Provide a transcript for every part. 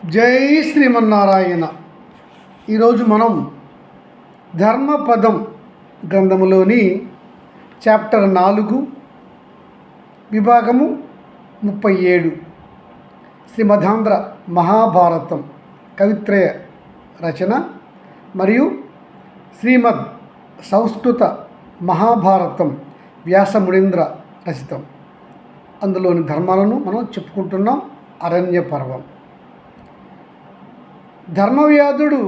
జై శ్రీమన్నారాయణ. ఈరోజు మనం ధర్మపదం గ్రంథములోని చాప్టర్ 4 విభాగము 37 శ్రీమదాంధ్ర మహాభారతం కవిత్రయ రచన మరియు శ్రీమద్ సంస్కృత మహాభారతం వ్యాసమునీంద్ర రచితం. అందులోని ధర్మాలను మనం చెప్పుకుంటున్నాం. అరణ్య పర్వం. ధర్మవ్యాధుడు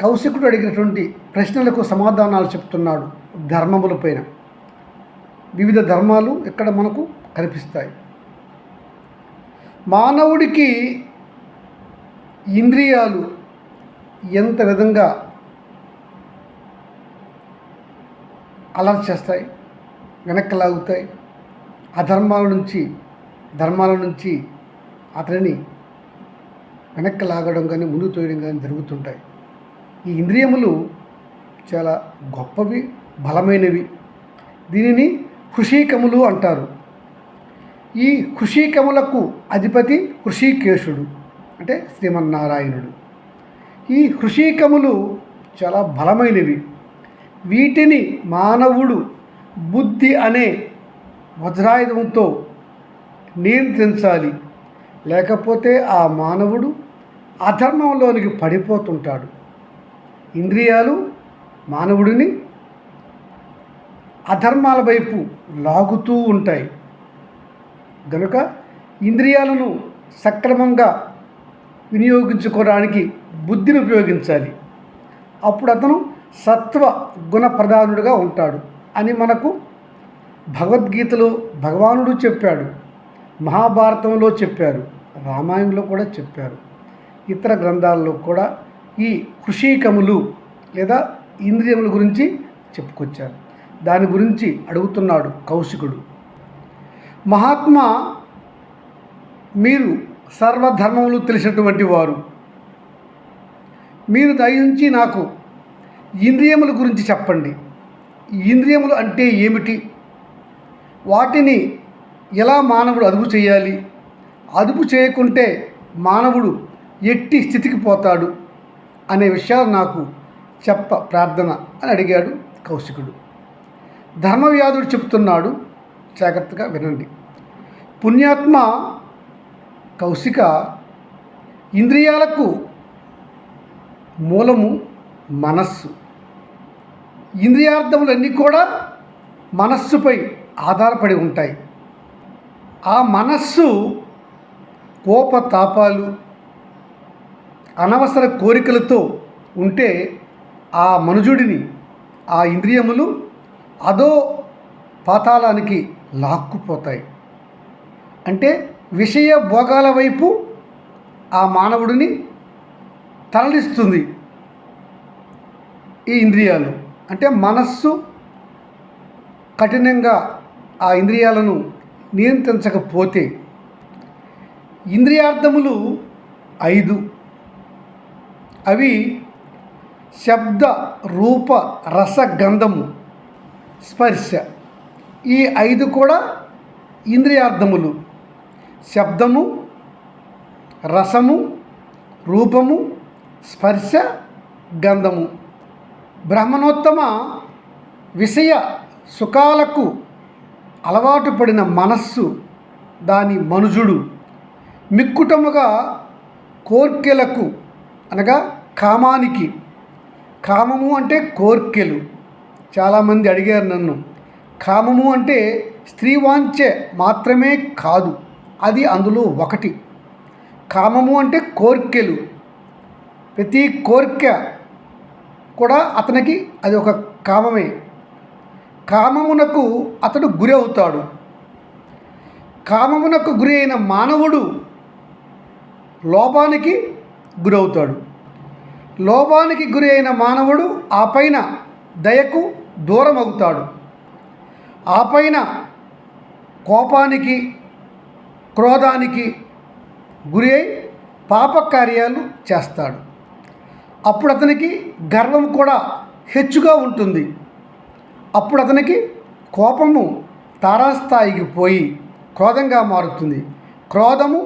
కౌశికుడు అడిగినటువంటి ప్రశ్నలకు సమాధానాలు చెప్తున్నాడు. ధర్మములపైన వివిధ ధర్మాలు ఇక్కడ మనకు కనిపిస్తాయి. మానవుడికి ఇంద్రియాలు ఎంత విధంగా అలర్ట్ చేస్తాయి, వెనక్కి లాగుతాయి. ధర్మాల నుంచి అతనిని వెనక్కి లాగడం కానీ ముందు తోయడం కానీ జరుగుతుంటాయి. ఈ ఇంద్రియములు చాలా గొప్పవి, బలమైనవి. దీనిని హృషీకములు అంటారు. ఈ హృషీకములకు అధిపతి హృషీకేశుడు, అంటే శ్రీమన్నారాయణుడు. ఈ హృషీకములు చాలా బలమైనవి. వీటిని మానవుడు బుద్ధి అనే వజ్రాయుధంతో నియంత్రించాలి. లేకపోతే ఆ మానవుడు అధర్మంలోనికి పడిపోతుంటాడు. ఇంద్రియాలు మానవుడిని అధర్మాల వైపు లాగుతూ ఉంటాయి. కనుక ఇంద్రియాలను సక్రమంగా వినియోగించుకోవడానికి బుద్ధిని ఉపయోగించాలి. అప్పుడు అతను సత్వ గుణ ప్రధానుడిగా ఉంటాడు అని మనకు భగవద్గీతలో భగవానుడు చెప్పాడు, మహాభారతంలో చెప్పారు, రామాయణంలో కూడా చెప్పారు, ఇతర గ్రంథాల్లో కూడా ఈ హృషీకములు లేదా ఇంద్రియముల గురించి చెప్పుకొచ్చారు. దాని గురించి అడుగుతున్నాడు కౌశికుడు. మహాత్మా, మీరు సర్వధర్మములు తెలిసినటువంటి వారు, మీరు దయించి నాకు ఇంద్రియముల గురించి చెప్పండి. ఇంద్రియములు అంటే ఏమిటి? వాటిని ఎలా మానవుడు అదుపు చేయాలి? అదుపు చేయకుంటే మానవుడు ఎట్టి స్థితికి పోతాడు అనే విషయాలు నాకు ప్రార్థన అని అడిగాడు కౌశికుడు. ధర్మవ్యాధుడు చెప్తున్నాడు, జాగ్రత్తగా వినండి. పుణ్యాత్మ కౌశిక, ఇంద్రియాలకు మూలము మనస్సు. ఇంద్రియార్థములన్నీ కూడా మనస్సుపై ఆధారపడి ఉంటాయి. ఆ మనస్సు కోపతాపాలు, అనవసర కోరికలతో ఉంటే ఆ మనుజుడిని ఆ ఇంద్రియములు అదో పాతాళానికి లాక్కుపోతాయి. అంటే విషయ భోగాల వైపు ఆ మానవుడిని తరలిస్తుంది ఈ ఇంద్రియాలు. అంటే మనస్సు కఠినంగా ఆ ఇంద్రియాలను నియంత్రించకపోతే. ఇంద్రియార్థములు 5. అవి శబ్ద, రూప, రస, గంధము, స్పర్శ. ఈ 5 కూడా ఇంద్రియార్థములు. శబ్దము, రసము, రూపము, స్పర్శ, గంధము. బ్రహ్మణోత్తమ విషయ సుఖాలకు అలవాటు పడిన మనస్సు, దాని మనుజుడు మిక్కుటముగా కోర్కెలకు అనగా కామానికి. కామము అంటే కోర్కెలు. చాలామంది అడిగారు నన్ను, కామము అంటే స్త్రీవాంఛ మాత్రమే కాదు, అది అందులో ఒకటి. కామము అంటే కోర్కెలు. ప్రతి కోరిక కూడా అతనికి అది ఒక కామమే. కామమునకు అతడు గురి అవుతాడు. కామమునకు గురి అయిన మానవుడు లోపానికి గురవుతాడు. లోపానికి గురి అయిన మానవుడు ఆ పైన దయకు దూరం అవుతాడు. ఆ పైన కోపానికి, క్రోధానికి గురి అయి పాపకార్యాలు చేస్తాడు. అప్పుడు అతనికి గర్వం కూడా హెచ్చుగా ఉంటుంది. అప్పుడు అతనికి కోపము తారాస్థాయికి పోయి క్రోధంగా మారుతుంది. క్రోధము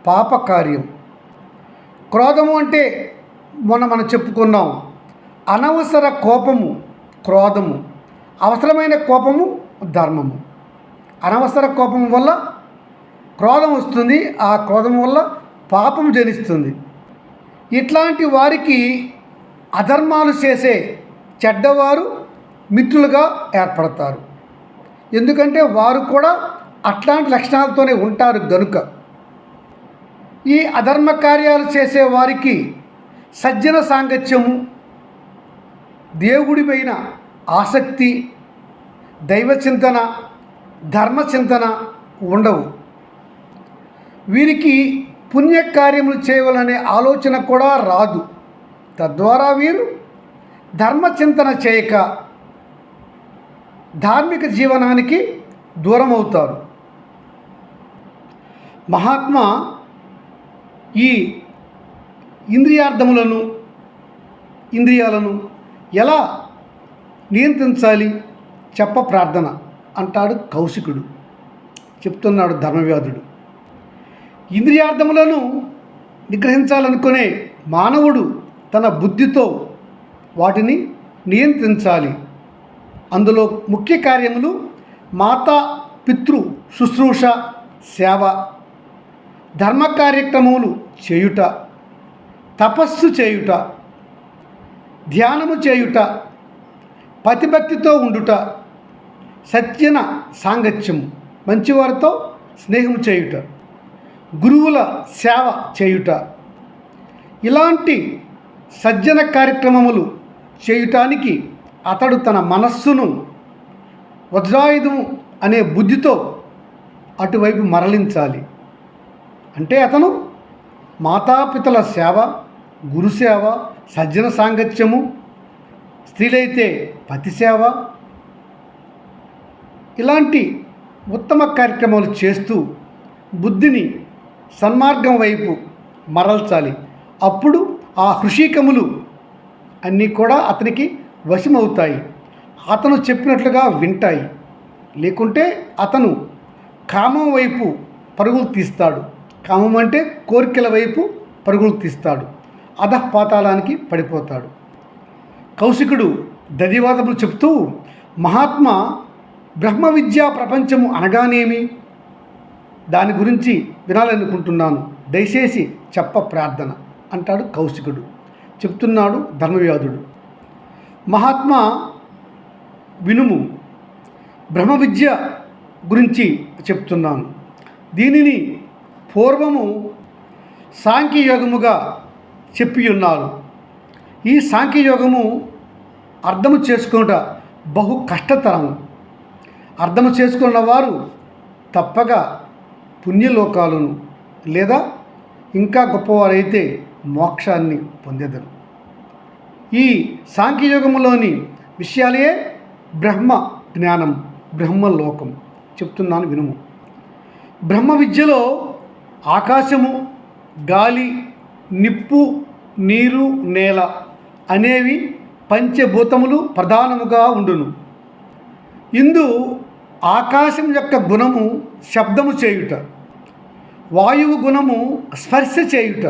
పాపకార్యం. క్రోధము అంటే మనం చెప్పుకున్నాం, అనవసర కోపము క్రోధము, అవసరమైన కోపము ధర్మము. అనవసర కోపం వల్ల క్రోధం వస్తుంది, ఆ క్రోధం వల్ల పాపం జనిస్తుంది. ఇట్లాంటి వారికి అధర్మాలు చేసే చెడ్డవారు మిత్రులుగా ఏర్పడతారు. ఎందుకంటే వారు కూడా అట్లాంటి లక్షణాలతోనే ఉంటారు గనుక. ఈ అధర్మ కార్యాలు చేసే వారికి సజ్జన సాంగత్యము, దేవుడిపైన ఆసక్తి, దైవచింతన, ధర్మచింతన ఉండవు. వీరికి పుణ్యకార్యములు చేయవాలనే ఆలోచన కూడా రాదు. తద్వారా వీరు ధర్మచింతన చేయక ధార్మిక జీవనానికి దూరం అవుతారు. మహాత్మా ఈ ఇంద్రియాలను ఎలా నియంత్రించాలి చెప్ప ప్రార్థన అంటాడు కౌశికుడు. చెప్తున్నాడు ధర్మవ్యాధుడు. ఇంద్రియార్థములను నిగ్రహించాలనుకునే మానవుడు తన బుద్ధితో వాటిని నియంత్రించాలి. అందులో ముఖ్య కార్యములు మాతా పితృ శుశ్రూష, సేవ, ధర్మ కార్యక్రమములు చేయుట, తపస్సు చేయుట, ధ్యానము చేయుట, పతిభక్తితో ఉండుట, సజ్జన సాంగత్యము, మంచివారితో స్నేహం చేయుట, గురువుల సేవ చేయుట. ఇలాంటి సజ్జన కార్యక్రమములు చేయుటానికి అతడు తన మనస్సును వజ్రాయుధము అనే బుద్ధితో అటువైపు మరలించాలి. అంటే అతను మాతాపితల సేవ, గురుసేవ, సజ్జన సాంగత్యము, స్త్రీలైతే పతి సేవ, ఇలాంటి ఉత్తమ కార్యక్రమాలు చేస్తూ బుద్ధిని సన్మార్గం వైపు మరల్చాలి. అప్పుడు ఆ హృషికములు అన్నీ కూడా అతనికి వశమవుతాయి, అతను చెప్పినట్లుగా వింటాయి. లేకుంటే అతను కామం వైపు పరుగులు తీస్తాడు. కామం అంటే కోరికల వైపు పరుగులు తీస్తాడు, అధఃపాతాళానికి పడిపోతాడు. కౌశికుడు ధన్యవాదములు చెప్తూ, మహాత్మా బ్రహ్మ విద్యా ప్రపంచము అనగానేమి, దాని గురించి వినాలనుకుంటున్నాను, దయచేసి చెప్ప ప్రార్థన అంటాడు కౌశికుడు. చెప్తున్నాడు ధర్మవ్యాధుడు. మహాత్మా వినుము, బ్రహ్మ విద్య గురించి చెప్తున్నాను. దీనిని పూర్వము సాంఖ్యయోగముగా చెప్పి ఉన్నారు. ఈ సాంఖ్యయోగము అర్థము చేసుకునుట బహు కష్టతరము. అర్థము చేసుకున్న వారు తప్పగా పుణ్యలోకాలను లేదా ఇంకా గొప్పవారైతే మోక్షాన్ని పొందెదరు. ఈ సాంఖ్యయోగములోని విషయాలే బ్రహ్మ జ్ఞానం, బ్రహ్మలోకం. చెప్తున్నాను వినుము. బ్రహ్మ విద్యలో ఆకాశము, గాలి, నిప్పు, నీరు, నేల అనేవి పంచభూతములు ప్రధానముగా ఉండును. ఇందు ఆకాశం యొక్క గుణము శబ్దము చేయుట, వాయువు గుణము స్పర్శ చేయుట,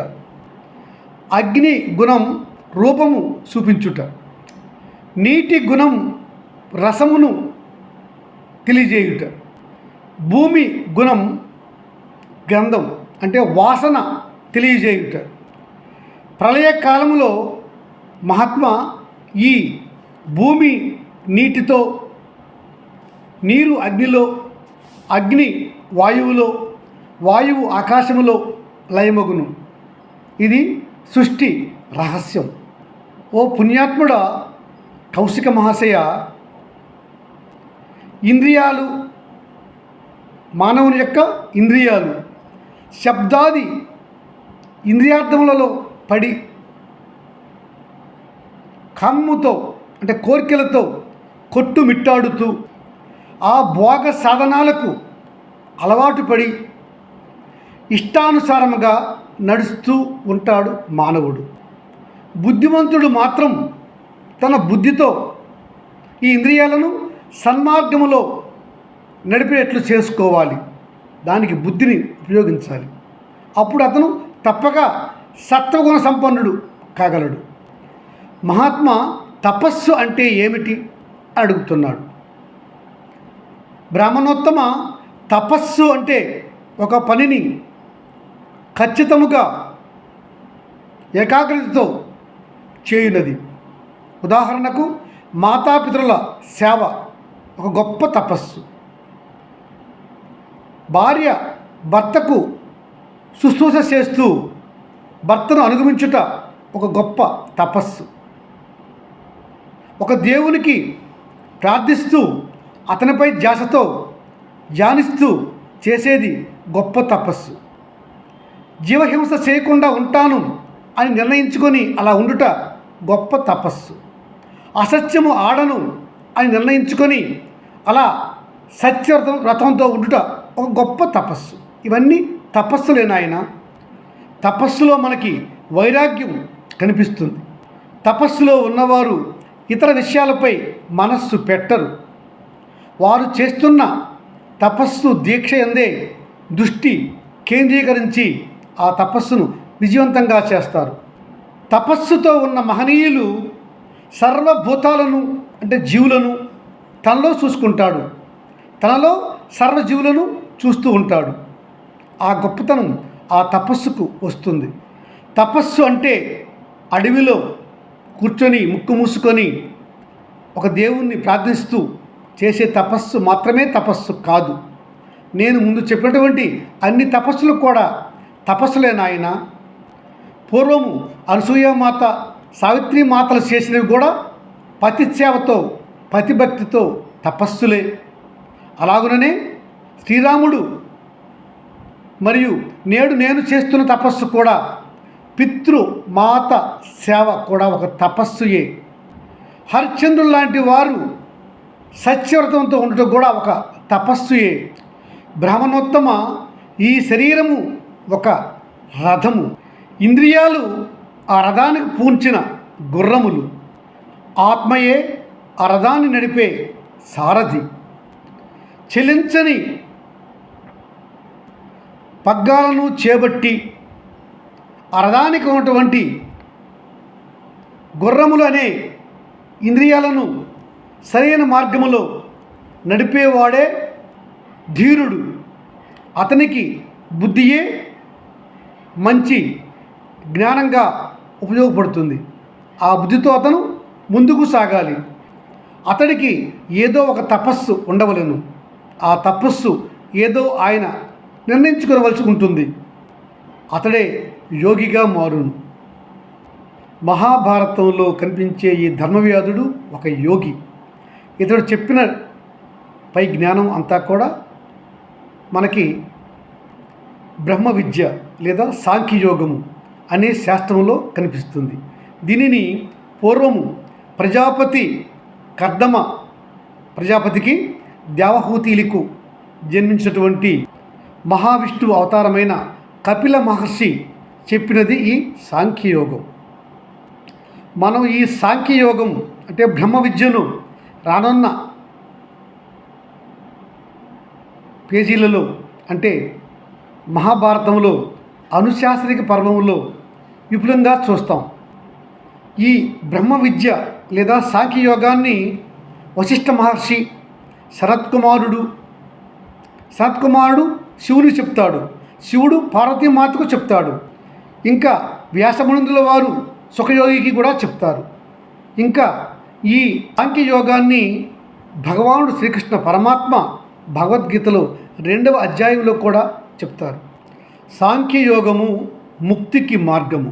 అగ్ని గుణం రూపము చూపించుట, నీటి గుణం రసమును తెలియజేయుట, భూమి గుణం గంధం అంటే వాసన తెలియజేయుట. ప్రళయకాలములో మహాత్మా ఈ భూమి నీటితో, నీరు అగ్నిలో, అగ్ని వాయువులో, వాయువు ఆకాశములో లయమగును. ఇది సృష్టి రహస్యం. ఓ పుణ్యాత్ముడ కౌశిక మహాశయ, ఇంద్రియాలు, మానవుని యొక్క ఇంద్రియాలు శబ్దాది ఇంద్రియార్థములలో పడి కమ్ముతో అంటే కోరికలతో కొట్టుమిట్టాడుతూ ఆ భోగ సాధనాలకు అలవాటు పడి ఇష్టానుసారముగా నడుస్తూ ఉంటాడు మానవుడు. బుద్ధిమంతుడు మాత్రం తన బుద్ధితో ఈ ఇంద్రియాలను సన్మార్గములో నడిపేట్లు చేసుకోవాలి. దానికి బుద్ధిని ఉపయోగించాలి. అప్పుడు అతను తప్పక సత్వగుణ సంపన్నుడు కాగలడు. మహాత్మా తపస్సు అంటే ఏమిటి అడుగుతున్నాడు. బ్రాహ్మణోత్తమ, తపస్సు అంటే ఒక పనిని ఖచ్చితముగా ఏకాగ్రతతో చేయునది. ఉదాహరణకు మాతాపితరుల సేవ ఒక గొప్ప తపస్సు. భార్య భర్తకు శుశ్రూష చేస్తూ భర్తను అనుగమించుట ఒక గొప్ప తపస్సు. ఒక దేవునికి ప్రార్థిస్తూ అతనిపై ధ్యాసతో ధ్యానిస్తూ చేసేది గొప్ప తపస్సు. జీవహింస చేయకుండా ఉంటాను అని నిర్ణయించుకొని అలా ఉండుట గొప్ప తపస్సు. అసత్యము ఆడను అని నిర్ణయించుకొని అలా రథంతో ఉండుట ఒక గొప్ప తపస్సు. ఇవన్నీ తపస్సులే నాయన. తపస్సులో మనకి వైరాగ్యం కనిపిస్తుంది. తపస్సులో ఉన్నవారు ఇతర విషయాలపై మనస్సు పెట్టరు. వారు చేస్తున్న తపస్సు దీక్ష ఎందే దృష్టి కేంద్రీకరించి ఆ తపస్సును విజయవంతంగా చేస్తారు. తపస్సుతో ఉన్న మహనీయులు సర్వభూతాలను అంటే జీవులను తనలో చూసుకుంటాడు. తనలో సర్వజీవులను చూస్తూ ఉంటాడు. ఆ గొప్పతనం ఆ తపస్సుకు వస్తుంది. తపస్సు అంటే అడవిలో కూర్చొని ముక్కు మూసుకొని ఒక దేవుణ్ణి ప్రార్థిస్తూ చేసే తపస్సు మాత్రమే తపస్సు కాదు. నేను ముందు చెప్పినటువంటి అన్ని తపస్సులు కూడా తపస్సులే నాయన. పూర్వము అనసూయమాత, సావిత్రి మాతలు చేసినవి కూడా పతిసేవతో పతిభక్తితో తపస్సులే. అలాగుననే శ్రీరాముడు మరియు నేడు నేను చేస్తున్న తపస్సు కూడా పితృ మాత సేవ కూడా ఒక తపస్సుయే. హరిశ్చంద్రుడు లాంటి వారు సత్యవ్రతంతో ఉండటం కూడా ఒక తపస్సుయే. బ్రాహ్మణోత్తమ, ఈ శరీరము ఒక రథము, ఇంద్రియాలు ఆ రథానికి పూంచిన గుర్రములు, ఆత్మయే ఆ రథాన్ని నడిపే సారథి. చెలించని పగ్గాలను చేపట్టి ఆ రథానికి ఉన్నటువంటి గుర్రములు అనే ఇంద్రియాలను సరైన మార్గములో నడిపేవాడే ధీరుడు. అతనికి బుద్ధియే మంచి జ్ఞానంగా ఉపయోగపడుతుంది. ఆ బుద్ధితో అతను ముందుకు సాగాలి. అతడికి ఏదో ఒక తపస్సు ఉండవలెను. ఆ తపస్సు ఏదో ఆయన నిర్ణయించుకోవలసి ఉంటుంది. అతడే యోగిగా మారును. మహాభారతంలో కనిపించే ఈ ధర్మవ్యాధుడు ఒక యోగి. ఇతడు చెప్పిన పై జ్ఞానం అంతా కూడా మనకి బ్రహ్మ విద్య లేదా సాంఖ్యయోగము అనే శాస్త్రంలో కనిపిస్తుంది. దీనిని పూర్వము ప్రజాపతి కర్దమ ప్రజాపతికి దేవహూతిలకు జన్మించినటువంటి మహావిష్ణువు అవతారమైన కపిల మహర్షి చెప్పినది ఈ సాంఖ్యయోగం. మనం ఈ సాంఖ్యయోగం అంటే బ్రహ్మ విద్యను రానున్న పేజీలలో అంటే మహాభారతంలో అనుశాసనిక పర్వంలో విపులంగా చూస్తాం. ఈ బ్రహ్మ విద్య లేదా సాంఖ్యయోగాన్ని వశిష్ఠ మహర్షి సనత్కుమారుడు శివుని చెప్తాడు. శివుడు పార్వతీమాతకు చెప్తాడు. ఇంకా వ్యాసమునుల వారు సుఖయోగికి కూడా చెప్తారు. ఇంకా ఈ సాంఖ్యయోగాన్ని భగవానుడు శ్రీకృష్ణ పరమాత్మ భగవద్గీతలో 2వ అధ్యాయంలో కూడా చెప్తారు. సాంఖ్యయోగము ముక్తికి మార్గము.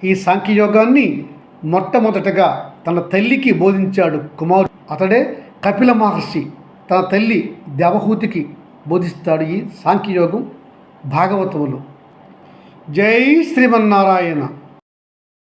ఈ సాంఖ్యయోగాన్ని మొట్టమొదటగా తన తల్లికి బోధించాడు కుమారుడు. అతడే కపిల మహర్షి తన తల్లి దేవహూతికి బోధిస్తాడు ఈ సాంఖ్యయోగం భాగవతములో. జై శ్రీమన్నారాయణ.